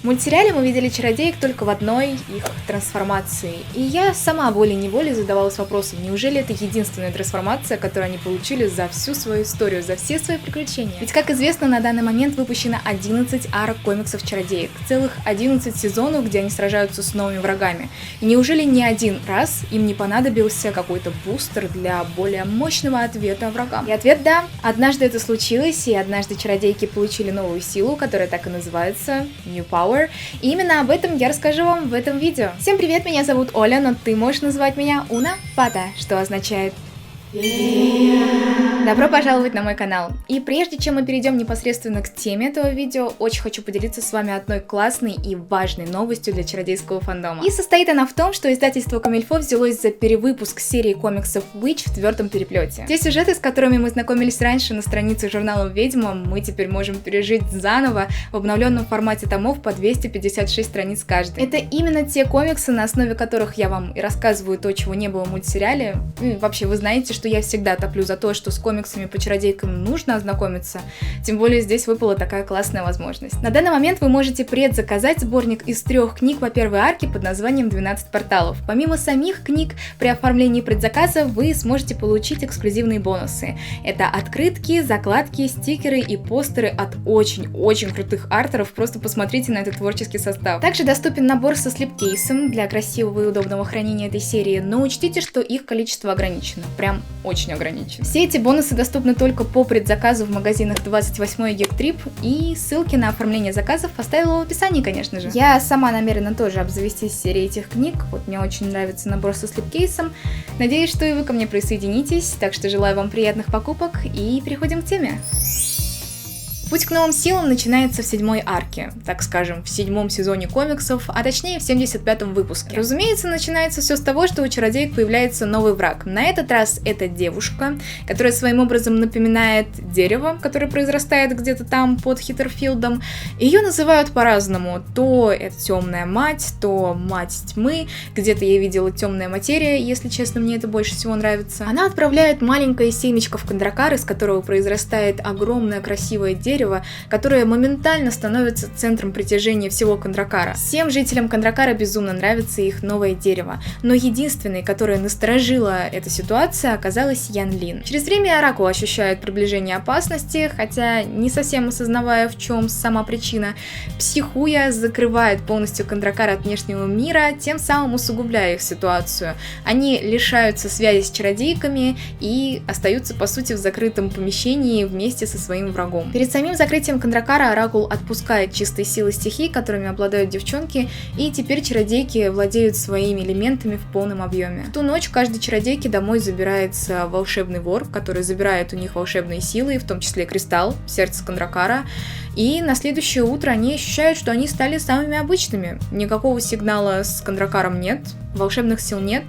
В мультсериале мы видели чародеек только в одной их трансформации, и я сама волей-неволей задавалась вопросом, неужели это единственная трансформация, которую они получили за всю свою историю, за все свои приключения? Ведь, как известно, на данный момент выпущено 11 арок комиксов чародеек, целых 11 сезонов, где они сражаются с новыми врагами. И неужели ни один раз им не понадобился какой-то бустер для более мощного ответа врагам? И ответ да, однажды это случилось, и однажды чародейки получили новую силу, которая так и называется New Power. И именно об этом я расскажу вам в этом видео. Всем привет, меня зовут Оля, но ты можешь называть меня Уна Пата, что означает добро пожаловать на мой канал. И прежде чем мы перейдем непосредственно к теме этого видео, очень хочу поделиться с вами одной классной и важной новостью для чародейского фандома. И состоит она в том, что издательство Комильфо взялось за перевыпуск серии комиксов Witch в твердом переплете. Те сюжеты, с которыми мы знакомились раньше на странице журнала Ведьма, мы теперь можем пережить заново в обновленном формате томов по 256 страниц каждый. Это именно те комиксы, на основе которых я вам и рассказываю то, чего не было в мультсериале. И вообще, вы знаете, что я всегда топлю за то, что с комиксами по чародейкам нужно ознакомиться, тем более здесь выпала такая классная возможность. На данный момент вы можете предзаказать сборник из 3 книг по первой арке под названием «12 порталов». Помимо самих книг, при оформлении предзаказа вы сможете получить эксклюзивные бонусы. Это открытки, закладки, стикеры и постеры от очень-очень крутых артеров, просто посмотрите на этот творческий состав. Также доступен набор со слипкейсом для красивого и удобного хранения этой серии, но учтите, что их количество ограничено, прям очень ограничено. Все эти бонусы доступны только по предзаказу в магазинах 28 Гектрip, и ссылки на оформление заказов оставила в описании, конечно же. Я сама намерена тоже обзавестись серией этих книг, вот мне очень нравится набор со слипкейсом. Надеюсь, что и вы ко мне присоединитесь, так что желаю вам приятных покупок и переходим к теме. Путь к новым силам начинается в 7-й арке, так скажем, в 7-м сезоне комиксов, а точнее в 75-м выпуске. Разумеется, начинается все с того, что у чародеек появляется новый враг. На этот раз это девушка, которая своим образом напоминает дерево, которое произрастает где-то там под Хиттерфилдом. Ее называют по-разному. То это темная мать, то мать тьмы, где-то я видела темная материя, если честно, мне это больше всего нравится. Она отправляет маленькое семечко в Кандракар, из которого произрастает огромное красивое дерево, которое моментально становится центром притяжения всего Кандракара. Всем жителям Кандракара безумно нравится их новое дерево, но единственной, которая насторожила эта ситуация, оказалась Ян Лин. Через время Оракул ощущает приближение опасности, хотя не совсем осознавая, в чем сама причина. Психуя закрывает полностью Кандракар от внешнего мира, тем самым усугубляя их ситуацию. Они лишаются связи с чародейками и остаются, по сути, в закрытом помещении вместе со своим врагом. Перед самим закрытием Кандракара Оракул отпускает чистые силы стихий, которыми обладают девчонки, и теперь чародейки владеют своими элементами в полном объеме. В ту ночь каждой чародейке домой забирается волшебный вор, который забирает у них волшебные силы, в том числе кристалл, сердце Кандракара, и на следующее утро они ощущают, что они стали самыми обычными. Никакого сигнала с Кандракаром нет, волшебных сил нет,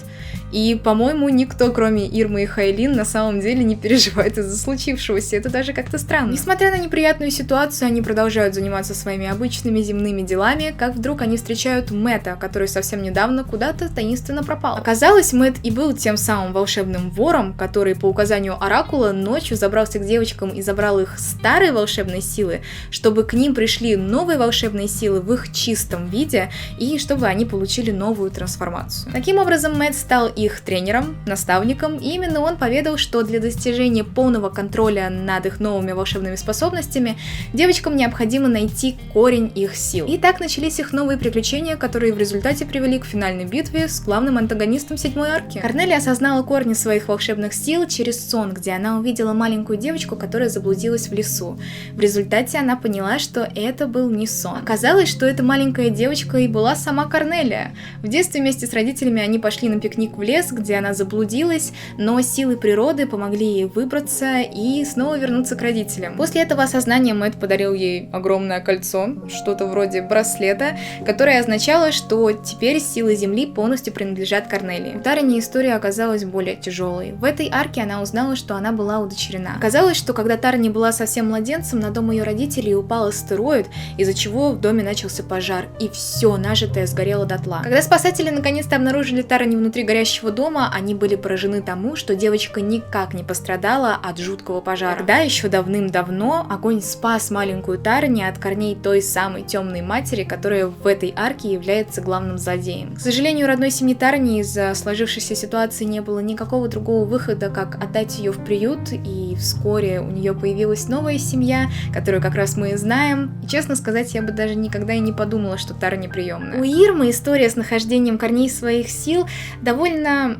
и, по-моему, никто, кроме Ирмы и Хайлин, на самом деле не переживает из-за случившегося. Это даже как-то странно. Несмотря на неприятную ситуацию, они продолжают заниматься своими обычными земными делами, как вдруг они встречают Мэтта, который совсем недавно куда-то таинственно пропал. Оказалось, Мэтт и был тем самым волшебным вором, который по указанию Оракула ночью забрался к девочкам и забрал их старые волшебные силы, чтобы к ним пришли новые волшебные силы в их чистом виде, и чтобы они получили новую трансформацию. Таким образом, Мэтт стал их тренером, наставником, и именно он поведал, что для достижения полного контроля над их новыми волшебными способностями девочкам необходимо найти корень их сил. И так начались их новые приключения, которые в результате привели к финальной битве с главным антагонистом 7-й арки. Корнелия осознала корни своих волшебных сил через сон, где она увидела маленькую девочку, которая заблудилась в лесу. В результате она поняла, что это был не сон. Оказалось, что эта маленькая девочка и была сама Корнелия. В детстве вместе с родителями они пошли на пикник в лес, где она заблудилась, но силы природы помогли ей выбраться и снова вернуться к родителям. После этого осознания Мэтт подарил ей огромное кольцо, что-то вроде браслета, которое означало, что теперь силы Земли полностью принадлежат Корнелии. У Тарани история оказалась более тяжелой. В этой арке она узнала, что она была удочерена. Оказалось, что когда Тарани была совсем младенцем, на дом ее родителей упал астероид, из-за чего в доме начался пожар, и все нажитое сгорело дотла. Когда спасатели наконец-то обнаружили Тарани внутри горящего дома, они были поражены тому, что девочка никак не пострадала от жуткого пожара. Тогда еще давным-давно огонь спас маленькую Тарани от корней той самой темной матери, которая в этой арке является главным злодеем. К сожалению, у родной семьи Тарани из-за сложившейся ситуации не было никакого другого выхода, как отдать ее в приют, и вскоре у нее появилась новая семья, которую как раз мы и знаем. И, честно сказать, я бы даже никогда и не подумала, что Тарани приемная. У Ирмы история с нахождением корней своих сил довольно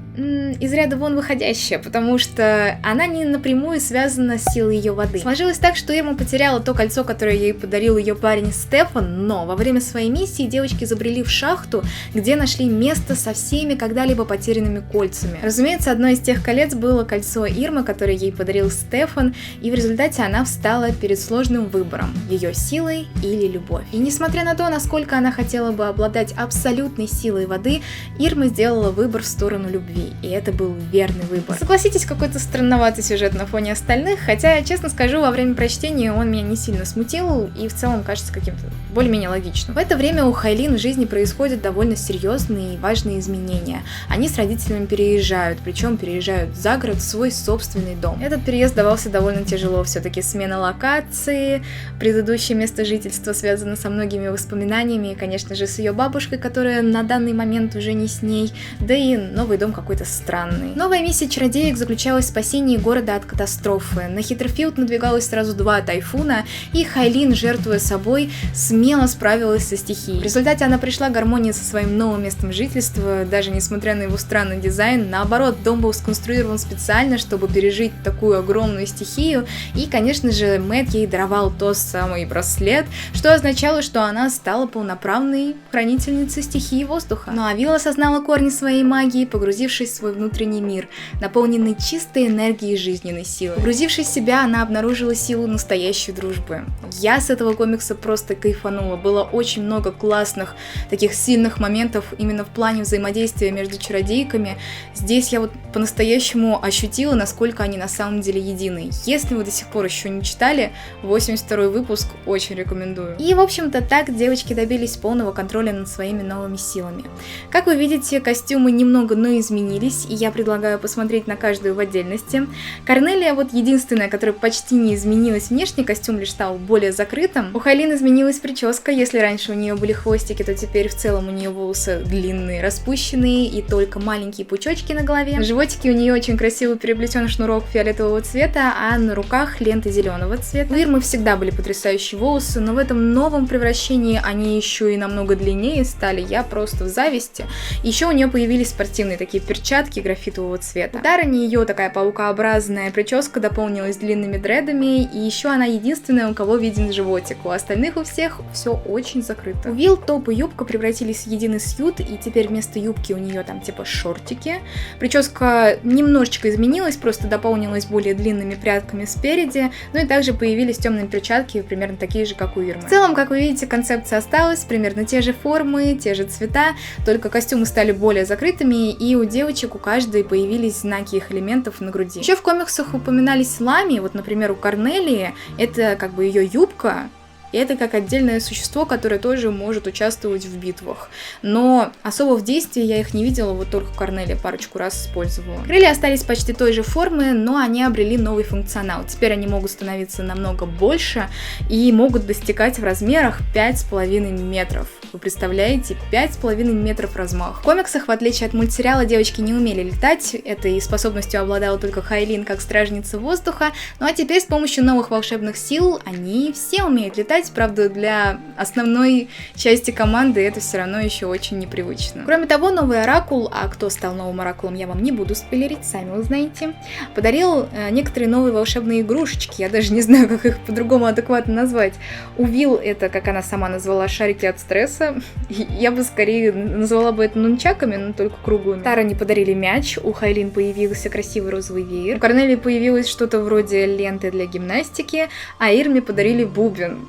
из ряда вон выходящая, потому что она не напрямую связана с силой ее воды. Сложилось так, что Ирма потеряла то кольцо, которое ей подарил ее парень Стефан, но во время своей миссии девочки забрели в шахту, где нашли место со всеми когда-либо потерянными кольцами. Разумеется, одно из тех колец было кольцо Ирмы, которое ей подарил Стефан, и в результате она встала перед сложным выбором – ее силой или любовь. И несмотря на то, насколько она хотела бы обладать абсолютной силой воды, Ирма сделала выбор в сторону любви, и это был верный выбор. Согласитесь, какой-то странноватый сюжет на фоне остальных, хотя, честно скажу, во время прочтения он меня не сильно смутил и в целом кажется каким-то более-менее логичным. В это время у Хайлин в жизни происходят довольно серьезные и важные изменения. Они с родителями переезжают, причем переезжают за город в свой собственный дом. Этот переезд давался довольно тяжело, все-таки смена локации, предыдущее место жительства связано со многими воспоминаниями, и, конечно же, с ее бабушкой, которая на данный момент уже не с ней, да и новый дом какой-то странный. Новая миссия чародеек заключалась в спасении города от катастрофы. На Хиттерфилд надвигалось сразу 2 тайфуна, и Хайлин, жертвуя собой, смело справилась со стихией. В результате она пришла к гармонии со своим новым местом жительства, даже несмотря на его странный дизайн. Наоборот, дом был сконструирован специально, чтобы пережить такую огромную стихию, и, конечно же, Мэтт ей даровал тот самый браслет, что означало, что она стала полноправной хранительницей стихии воздуха. Но Авила осознала корни своей магии, погрузившись в свой внутренний мир, наполненный чистой энергией и жизненной силой. Погрузившись в себя, она обнаружила силу настоящей дружбы. Я с этого комикса просто кайфанула. Было очень много классных, таких сильных моментов именно в плане взаимодействия между чародейками. Здесь я вот по-настоящему ощутила, насколько они на самом деле едины. Если вы до сих пор еще не читали, 82-й выпуск очень рекомендую. И, в общем-то, так девочки добились полного контроля над своими новыми силами. Как вы видите, костюмы немного, но изменились, и я предлагаю посмотреть на каждую в отдельности. Корнелия вот единственная, которая почти не изменилась внешне, костюм лишь стал более закрытым. У Хайлин изменилась прическа, если раньше у нее были хвостики, то теперь в целом у нее волосы длинные, распущенные и только маленькие пучочки на голове. В животике у нее очень красиво переплетен шнурок фиолетового цвета, а на руках ленты зеленого цвета. У Ирмы всегда были потрясающие волосы, но в этом новом превращении они еще и намного длиннее стали, я просто в зависти. Еще у нее появились спортивные такие перчатки графитового цвета. У Тарани ее такая паукообразная прическа дополнилась длинными дредами, и еще она единственная, у кого виден животик. У остальных у всех все очень закрыто. У Вил топ и юбка превратились в единый сьют, и теперь вместо юбки у нее там типа шортики. Прическа немножечко изменилась, просто дополнилась более длинными прядками спереди, ну и также появились темные перчатки, примерно такие же, как у Ирмы. В целом, как вы видите, концепция осталась, примерно те же формы, те же цвета, только костюмы стали более закрытыми, и у девочек у каждой появились знаки их элементов на груди. Еще в комиксах упоминались лами, вот, например, у Корнелии это как бы ее юбка, и это как отдельное существо, которое тоже может участвовать в битвах. Но особо в действии я их не видела, вот только Корнелия парочку раз использовала. Крылья остались почти той же формы, но они обрели новый функционал. Теперь они могут становиться намного больше и могут достигать в размерах 5,5 метров. Вы представляете, 5,5 метров размах. В комиксах, в отличие от мультсериала, девочки не умели летать. Этой способностью обладала только Хайлин как стражница воздуха. Ну а теперь с помощью новых волшебных сил они все умеют летать. Правда, для основной части команды это все равно еще очень непривычно. Кроме того, новый оракул, а кто стал новым оракулом, я вам не буду спойлерить, сами узнаете, подарил некоторые новые волшебные игрушечки. Я даже не знаю, как их по-другому адекватно назвать. У Вил это, как она сама назвала, шарики от стресса. Я бы скорее назвала бы это нунчаками, но только круглыми. Тарани подарили мяч, у Хайлин появился красивый розовый веер, у Корнелии появилось что-то вроде ленты для гимнастики, а Ирме подарили бубен.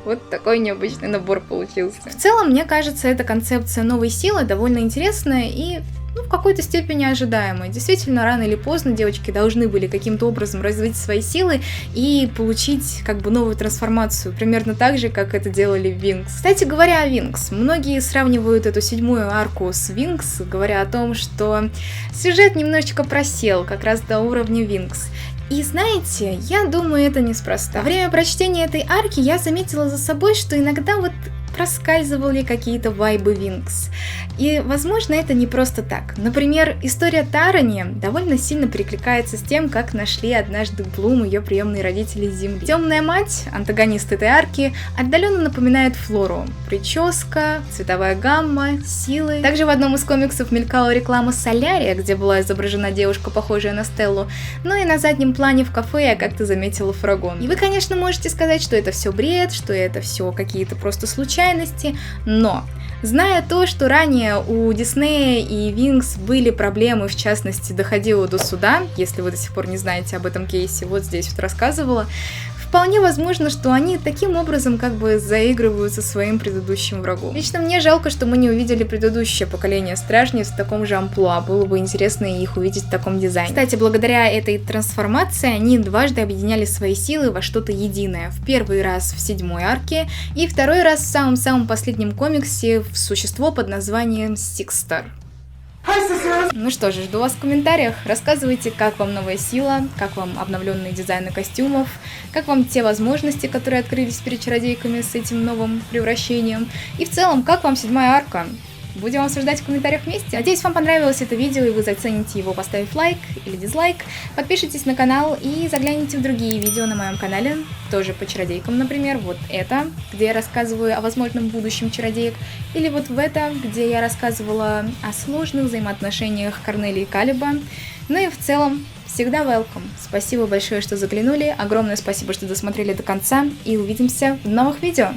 Вот такой необычный набор получился. В целом, мне кажется, эта концепция новой силы довольно интересная и в какой-то степени ожидаемой. Действительно, рано или поздно девочки должны были каким-то образом развить свои силы и получить как бы новую трансформацию, примерно так же, как это делали в Винкс. Кстати говоря о Винкс, многие сравнивают эту 7-ю арку с Винкс, говоря о том, что сюжет немножечко просел как раз до уровня Винкс. И знаете, я думаю, это неспроста. Во время прочтения этой арки я заметила за собой, что иногда вот проскальзывали какие-то вайбы Винкс. И, возможно, это не просто так. Например, история Тарани довольно сильно перекликается с тем, как нашли однажды Блум ее приемные родители с Земли. Темная мать, антагонист этой арки, отдаленно напоминает Флору. Прическа, цветовая гамма, силы. Также в одном из комиксов мелькала реклама Солярия, где была изображена девушка, похожая на Стеллу. Ну и на заднем плане в кафе я как-то заметила фрагон. И вы, конечно, можете сказать, что это все бред, что это все какие-то просто случайности, но зная то, что ранее у Диснея и Винкс были проблемы, в частности, доходило до суда, если вы до сих пор не знаете об этом кейсе, вот здесь вот рассказывала, вполне возможно, что они таким образом как бы заигрывают со своим предыдущим врагом. Лично мне жалко, что мы не увидели предыдущее поколение стражниц в таком же амплуа, было бы интересно их увидеть в таком дизайне. Кстати, благодаря этой трансформации они дважды объединяли свои силы во что-то единое. В первый раз в 7-й арке и второй раз в самом-самом последнем комиксе в существо под названием Сикстар. Ну что же, жду вас в комментариях. Рассказывайте, как вам новая сила, как вам обновленные дизайны костюмов, как вам те возможности, которые открылись перед чародейками с этим новым превращением. И в целом, как вам 7-я арка. Будем обсуждать в комментариях вместе. Надеюсь, вам понравилось это видео и вы зацените его, поставив лайк или дизлайк. Подпишитесь на канал и загляните в другие видео на моем канале, тоже по чародейкам, например, вот это, где я рассказываю о возможном будущем чародеек, или вот в это, где я рассказывала о сложных взаимоотношениях Корнелии и Калеба. Ну и в целом, всегда welcome. Спасибо большое, что заглянули, огромное спасибо, что досмотрели до конца, и увидимся в новых видео.